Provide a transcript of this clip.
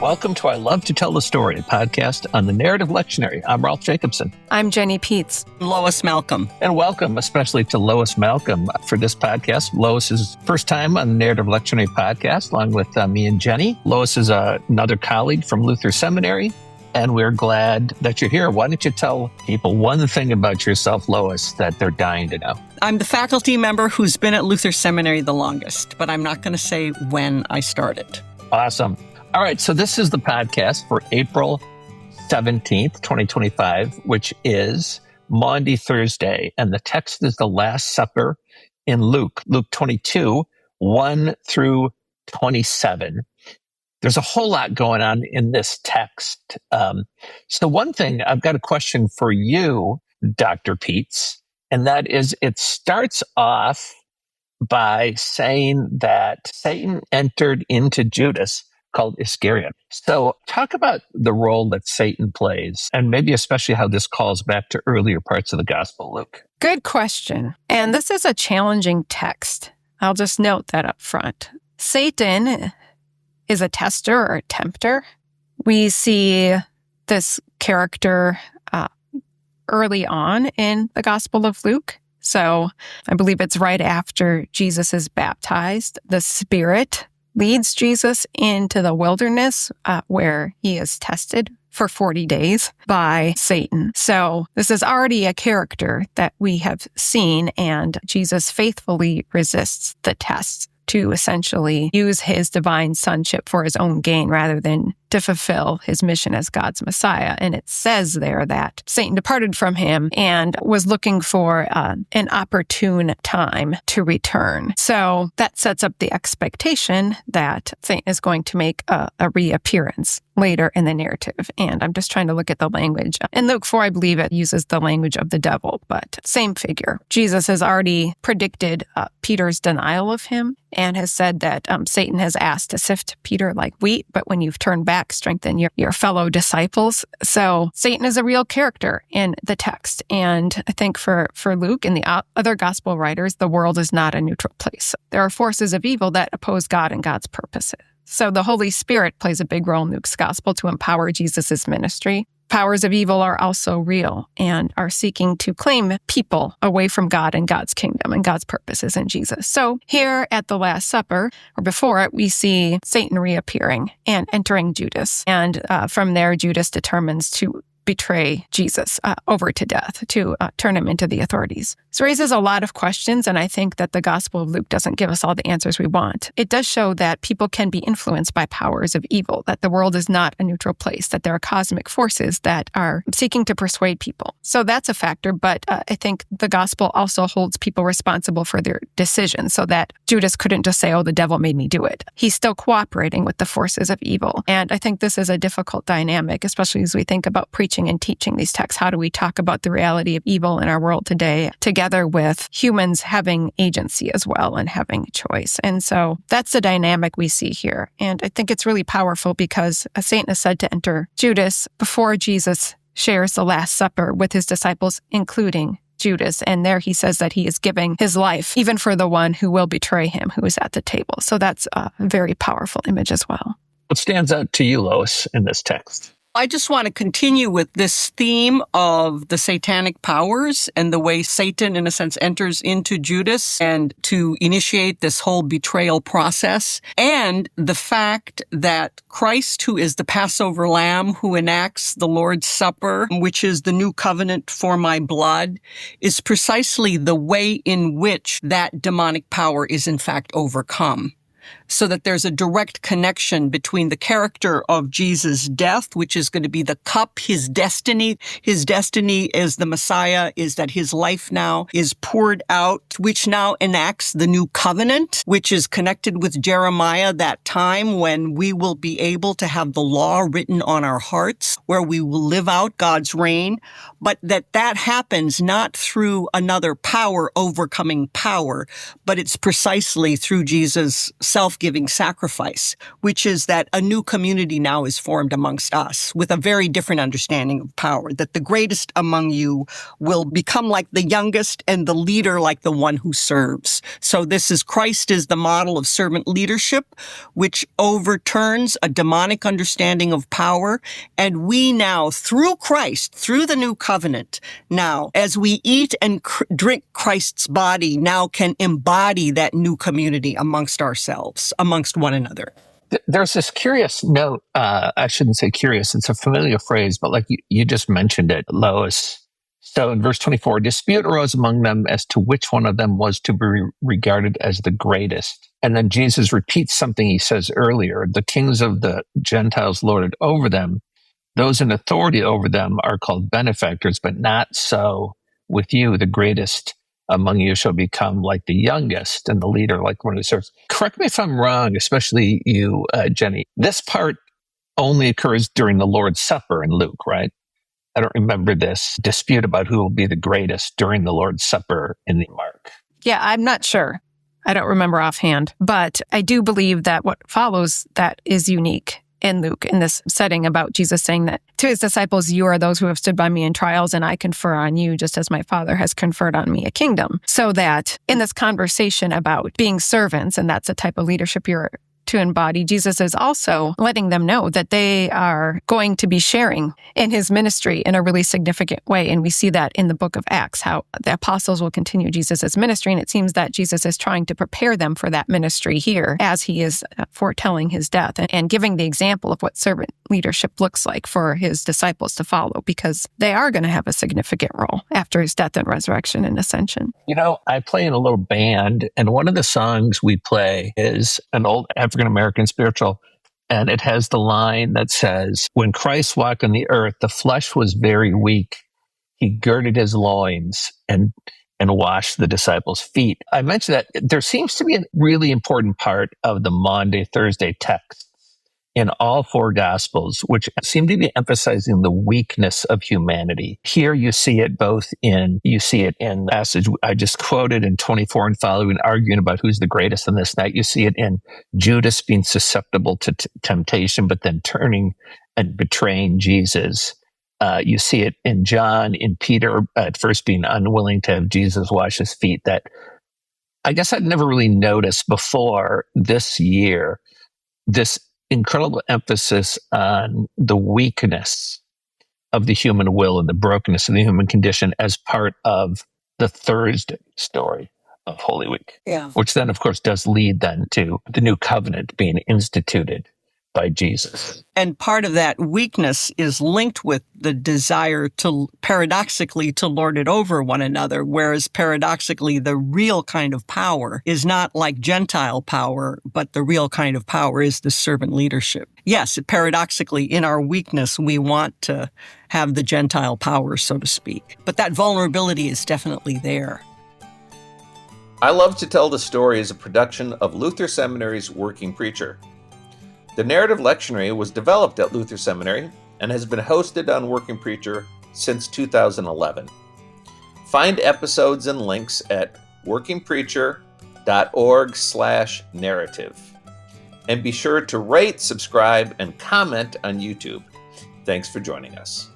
Welcome to I Love to Tell the Story, a podcast on the narrative lectionary. I'm Rolf Jacobson. I'm Jenny Pietz. Lois Malcolm. And welcome especially to Lois Malcolm for this podcast. Lois's first time on the narrative lectionary podcast, along with me and Jenny. Lois is another colleague from Luther Seminary, and we're glad that you're here. Why don't you tell people one thing about yourself, Lois, that they're dying to know? I'm the faculty member who's been at Luther Seminary the longest, but I'm not going to say when I started. Awesome. All right, so this is the podcast for April 17th, 2025, which is Maundy Thursday, and the text is the Last Supper in Luke 22, 1 through 27. There's a whole lot going on in this text. So one thing, I've got a question for you, Dr. Pietz, and that is it starts off by saying that Satan entered into Judas, called Iscariot. So talk about the role that Satan plays, and maybe especially how this calls back to earlier parts of the Gospel, Luke. Good question. And this is a challenging text. I'll just note that up front. Satan is a tester or a tempter. We see this character early on in the Gospel of Luke. So I believe it's right after Jesus is baptized. The Spirit leads Jesus into the wilderness where he is tested for 40 days by Satan. So this is already a character that we have seen, and Jesus faithfully resists the test to essentially use his divine sonship for his own gain rather than to fulfill his mission as God's Messiah. And it says there that Satan departed from him and was looking for an opportune time to return. So that sets up the expectation that Satan is going to make a reappearance later in the narrative. And I'm just trying to look at the language. In Luke 4, I believe it uses the language of the devil, but same figure. Jesus has already predicted Peter's denial of him and has said that Satan has asked to sift Peter like wheat, but when you've turned back, strengthen your fellow disciples. So Satan is a real character in the text. And I think for Luke and the other gospel writers, the world is not a neutral place. There are forces of evil that oppose God and God's purposes. So the Holy Spirit plays a big role in Luke's gospel to empower Jesus' ministry. Powers of evil are also real and are seeking to claim people away from God and God's kingdom and God's purposes in Jesus. So here at the Last Supper, or before it, we see Satan reappearing and entering Judas. And from there, Judas determines to betray Jesus over to death, to turn him into the authorities. This raises a lot of questions, and I think that the Gospel of Luke doesn't give us all the answers we want. It does show that people can be influenced by powers of evil, that the world is not a neutral place, that there are cosmic forces that are seeking to persuade people. So that's a factor, but I think the Gospel also holds people responsible for their decisions, so that Judas couldn't just say, oh, the devil made me do it. He's still cooperating with the forces of evil. And I think this is a difficult dynamic, especially as we think about preaching and teaching these texts. How do we talk about the reality of evil in our world today, together with humans having agency as well and having choice? And so that's the dynamic we see here. And I think it's really powerful because Satan is said to enter Judas before Jesus shares the Last Supper with his disciples, including Judas. And there he says that he is giving his life even for the one who will betray him, who is at the table. So that's a very powerful image as well. What stands out to you, Lois, in this text? I just want to continue with this theme of the satanic powers and the way Satan, in a sense, enters into Judas and to initiate this whole betrayal process, and the fact that Christ, who is the Passover lamb, who enacts the Lord's Supper, which is the new covenant for my blood, is precisely the way in which that demonic power is in fact overcome. So that there's a direct connection between the character of Jesus' death, which is going to be the cup, his destiny. His destiny as the Messiah is that his life now is poured out, which now enacts the new covenant, which is connected with Jeremiah, that time when we will be able to have the law written on our hearts, where we will live out God's reign. But that happens not through another power overcoming power, but it's precisely through Jesus' self-giving sacrifice, which is that a new community now is formed amongst us with a very different understanding of power, that the greatest among you will become like the youngest and the leader like the one who serves. So this is Christ is the model of servant leadership, which overturns a demonic understanding of power. And we now, through Christ, through the new covenant, now, as we eat and drink Christ's body, now can embody that new community amongst ourselves, amongst one another. There's this curious note. I shouldn't say curious. It's a familiar phrase, but like you just mentioned it, Lois. So in verse 24, dispute arose among them as to which one of them was to be regarded as the greatest. And then Jesus repeats something he says earlier. The kings of the Gentiles lorded over them. Those in authority over them are called benefactors, but not so with you. The greatest among you shall become like the youngest, and the leader like one who serves. Correct me if I'm wrong, especially you, Jenny. This part only occurs during the Lord's Supper in Luke, right? I don't remember this dispute about who will be the greatest during the Lord's Supper in Mark. Yeah, I'm not sure. I don't remember offhand, but I do believe that what follows that is unique in Luke in this setting about Jesus saying that to his disciples, you are those who have stood by me in trials, and I confer on you just as my Father has conferred on me a kingdom. So that in this conversation about being servants, and that's a type of leadership you're to embody, Jesus is also letting them know that they are going to be sharing in his ministry in a really significant way. And we see that in the book of Acts, how the apostles will continue Jesus' ministry. And it seems that Jesus is trying to prepare them for that ministry here as he is foretelling his death and giving the example of what servant leadership looks like for his disciples to follow, because they are going to have a significant role after his death and resurrection and ascension. You know, I play in a little band, and one of the songs we play is an old African-American spiritual, and it has the line that says, when Christ walked on the earth, the flesh was very weak. He girded his loins and washed the disciples' feet. I mentioned that there seems to be a really important part of the Maundy, Thursday text in all four Gospels, which seem to be emphasizing the weakness of humanity. Here you see it in the passage I just quoted in 24 and following, arguing about who's the greatest on this night. You see it in Judas being susceptible to temptation, but then turning and betraying Jesus. You see it in John, in Peter, at first being unwilling to have Jesus wash his feet. That I guess I'd never really noticed before this year, this incredible emphasis on the weakness of the human will and the brokenness of the human condition as part of the Thursday story of Holy Week. Yeah. Which then, of course, does lead then to the new covenant being instituted by Jesus. And part of that weakness is linked with the desire to, paradoxically, to lord it over one another, whereas paradoxically, the real kind of power is not like Gentile power, but the real kind of power is the servant leadership. Yes, paradoxically, in our weakness, we want to have the Gentile power, so to speak. But that vulnerability is definitely there. I Love to Tell the Story is a production of Luther Seminary's Working Preacher. The narrative lectionary was developed at Luther Seminary and has been hosted on Working Preacher since 2011. Find episodes and links at workingpreacher.org/narrative. And be sure to rate, subscribe, and comment on YouTube. Thanks for joining us.